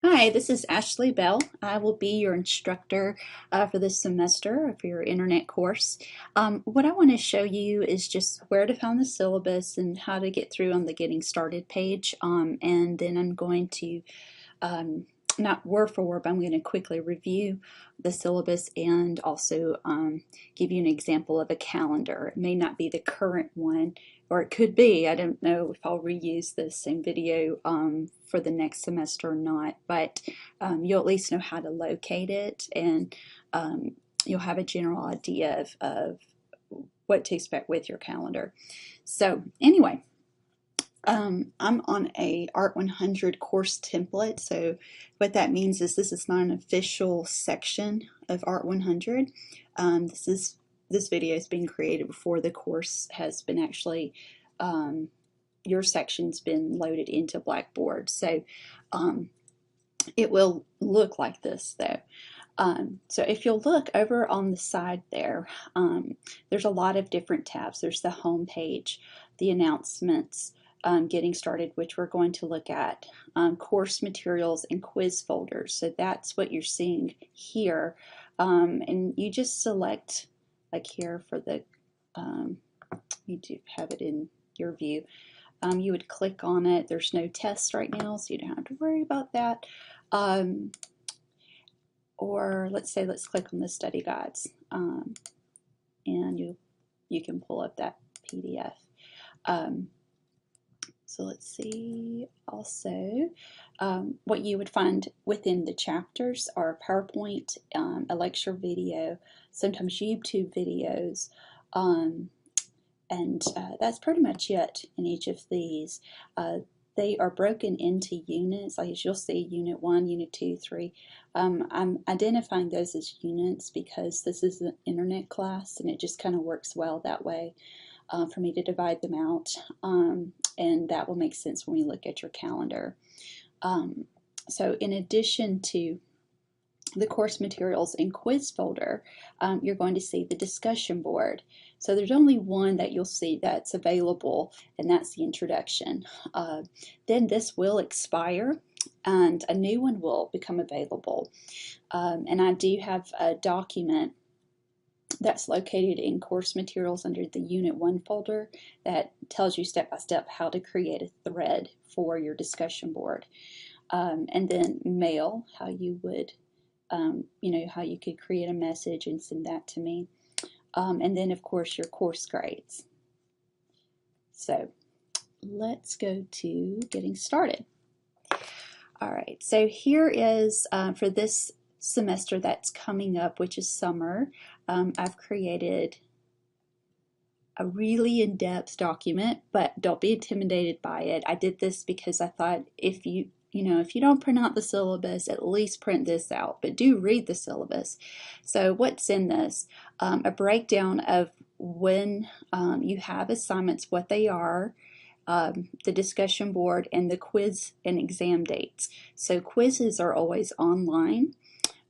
Hi, this is Ashley Bell. I will be your instructor for this semester for your internet course. What I want to show you is just where to find the syllabus and how to get through on the Getting Started page. And then I'm going to, not word for word, but I'm going to quickly review the syllabus and also give you an example of a calendar. It may not be the current one, or it could be. I don't know if I'll reuse the same video for the next semester or not, but you'll at least know how to locate it, and you'll have a general idea of what to expect with your calendar. So anyway, I'm on a Art 100 course template. So what that means is this is not an official section of Art 100. This video is being created before the course has been actually your section's been loaded into Blackboard. So it will look like this though. So if you'll look over on the side there, there's a lot of different tabs. There's the home page, the announcements, getting started, which we're going to look at, course materials and quiz folders. So that's what you're seeing here. And you just select, like here for the, you do have it in your view. You would click on it. There's no test right now, so you don't have to worry about that. Or let's click on the study guides, and you can pull up that PDF. So let's see. Also, what you would find within the chapters are PowerPoint, a lecture video, sometimes YouTube videos, and that's pretty much it in each of these. They are broken into units, like as you'll see, Unit 1, Unit 2, 3. I'm identifying those as units because this is an internet class and it just kind of works well that way for me to divide them out. And that will make sense when we look at your calendar. So in addition to the course materials and quiz folder, you're going to see the discussion board. So there's only one that you'll see that's available, and that's the introduction. Then this will expire and a new one will become available. And I do have a document that's located in course materials under the Unit 1 folder that tells you step by step how to create a thread for your discussion board. And then mail, how you would how you could create a message and send that to me. And then, of course, your course grades. So let's go to getting started. All right, so here is for this semester that's coming up, which is summer, I've created a really in-depth document, but don't be intimidated by it. I did this because I thought if you don't print out the syllabus, at least print this out, but do read the syllabus. So what's in this? A breakdown of when you have assignments, what they are, the discussion board, and the quiz and exam dates. So quizzes are always online,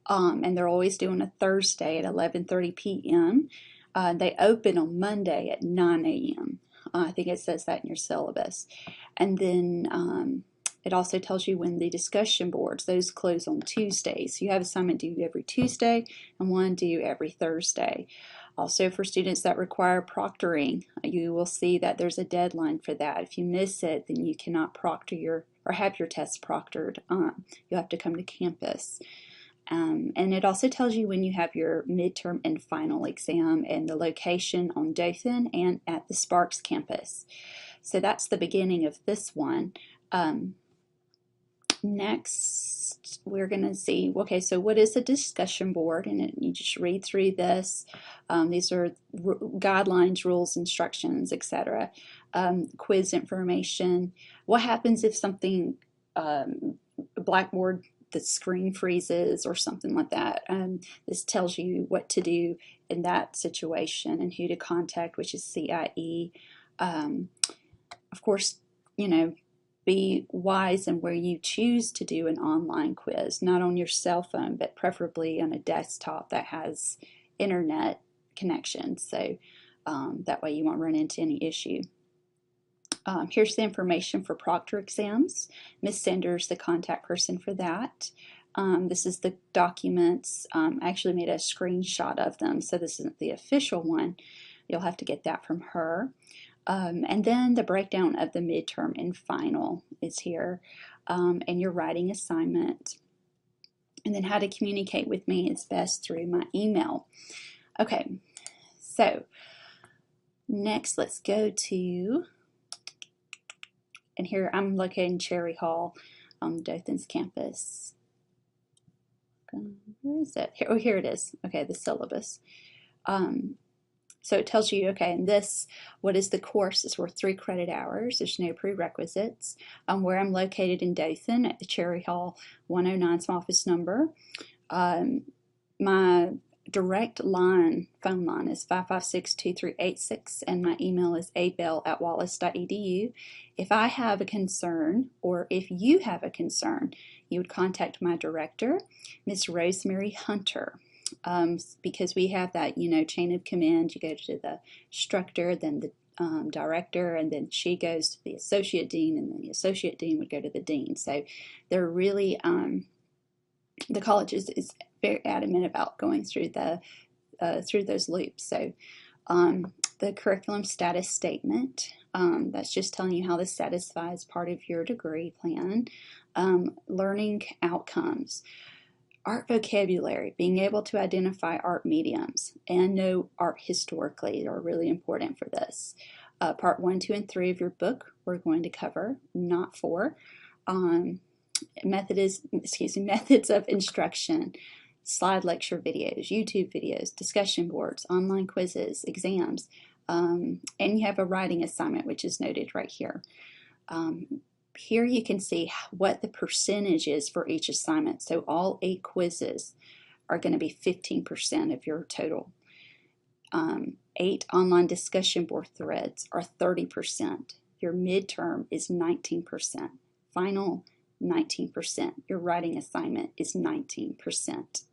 and they're always due on a Thursday at 11:30 p.m. They open on Monday at 9 a.m. I think it says that in your syllabus. And then it also tells you when the discussion boards, those close on Tuesdays. So you have assignment due every Tuesday and one due every Thursday. Also, for students that require proctoring, you will see that there's a deadline for that. If you miss it, then you cannot proctor or have your tests proctored. You'll have to come to campus. And it also tells you when you have your midterm and final exam and the location on Dothan and at the Sparks campus. So that's the beginning of this one. Next, we're going to see, okay, so what is a discussion board? And you just read through this. These are guidelines, rules, instructions, etc. Quiz information. What happens if something, Blackboard, the screen freezes or something like that? This tells you what to do in that situation and who to contact, which is CIE. Of course, be wise in where you choose to do an online quiz, not on your cell phone, but preferably on a desktop that has internet connection, so that way you won't run into any issue. Here's the information for proctor exams. Ms. Sender's the contact person for that. This is the documents. I actually made a screenshot of them, so this isn't the official one. You'll have to get that from her. And then the breakdown of the midterm and final is here, and your writing assignment. And then how to communicate with me is best through my email. Okay, so next let's go to, and here I'm located in Cherry Hall on Dothan's campus. Where is it? Here, oh, here it is. Okay, the syllabus. So it tells you, okay, in this, what is the course? It's worth 3 credit hours. There's no prerequisites. Where I'm located in Dothan at the Cherry Hall 109 is my office number. My direct line, phone line, is 556-2386, and my email is abell@wallace.edu. If I have a concern, or if you have a concern, you would contact my director, Ms. Rosemary Hunter. Because we have that, chain of command. You go to the instructor, then the director, and then she goes to the associate dean, and then the associate dean would go to the dean. So they're really, the college is very adamant about going through through those loops. So the curriculum status statement, that's just telling you how this satisfies part of your degree plan. Learning outcomes. Art vocabulary, being able to identify art mediums and know art historically are really important for this. Part 1, 2, and 3 of your book we're going to cover, not 4. Methods of instruction, slide lecture videos, YouTube videos, discussion boards, online quizzes, exams, and you have a writing assignment, which is noted right here. Here you can see what the percentage is for each assignment. So all 8 quizzes are going to be 15% of your total. 8 online discussion board threads are 30%. Your midterm is 19%. Final, 19%. Your writing assignment is 19%.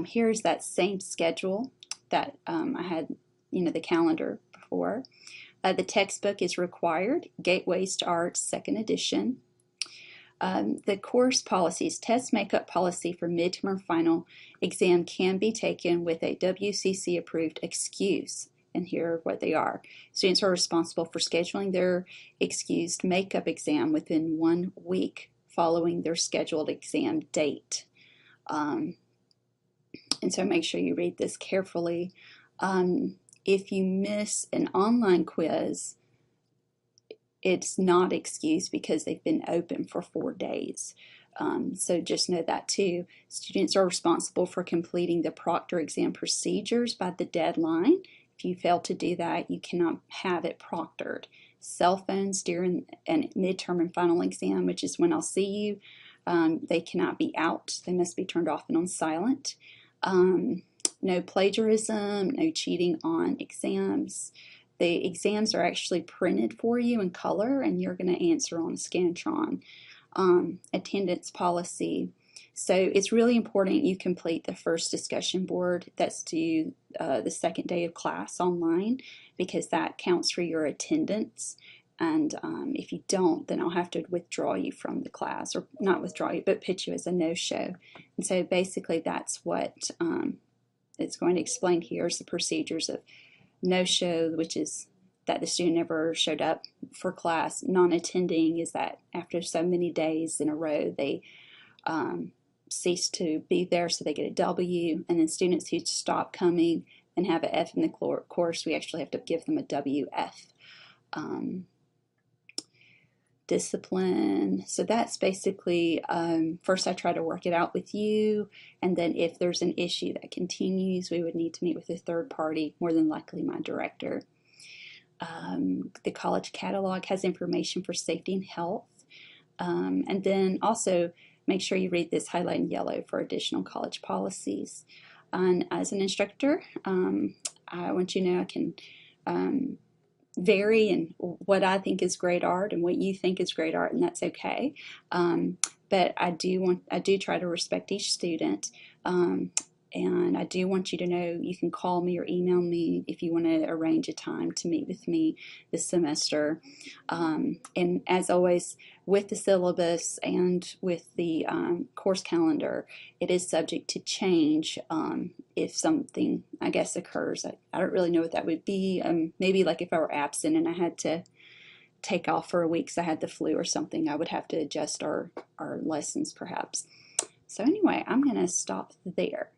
Here's that same schedule that I had, the calendar before. The textbook is required, Gateways to Art, 2nd edition. The course policies, test makeup policy for midterm or final exam can be taken with a WCC approved excuse. And here are what they are. Students are responsible for scheduling their excused makeup exam within 1 week following their scheduled exam date. And so make sure you read this carefully. If you miss an online quiz, it's not excused because they've been open for 4 days. So just know that too. Students are responsible for completing the proctor exam procedures by the deadline. If you fail to do that, you cannot have it proctored. Cell phones during an midterm and final exam, which is when I'll see you, they cannot be out. They must be turned off and on silent. No plagiarism, no cheating on exams. The exams are actually printed for you in color, and you're going to answer on Scantron. Attendance policy. So it's really important you complete the first discussion board that's due the 2nd day of class online, because that counts for your attendance. And if you don't, then I'll have to withdraw you from the class, or not withdraw you, but put you as a no-show. And so basically that's what it's going to explain here is the procedures of no-show, which is that the student never showed up for class. Non-attending is that after so many days in a row, they cease to be there, so they get a W. And then students who stop coming and have an F in the course, we actually have to give them a WF. Discipline. So that's basically, first I try to work it out with you, and then if there's an issue that continues, we would need to meet with a third party, more than likely my director. The college catalog has information for safety and health, and then also make sure you read this highlight in yellow for additional college policies. And as an instructor, I want you to know I can vary in what I think is great art and what you think is great art, and that's okay. But I do try to respect each student. And I do want you to know you can call me or email me if you want to arrange a time to meet with me this semester. And as always, with the syllabus and with the course calendar, it is subject to change if something, I guess, occurs. I don't really know what that would be. Maybe like if I were absent and I had to take off for a week because I had the flu or something, I would have to adjust our lessons perhaps. So anyway, I'm going to stop there.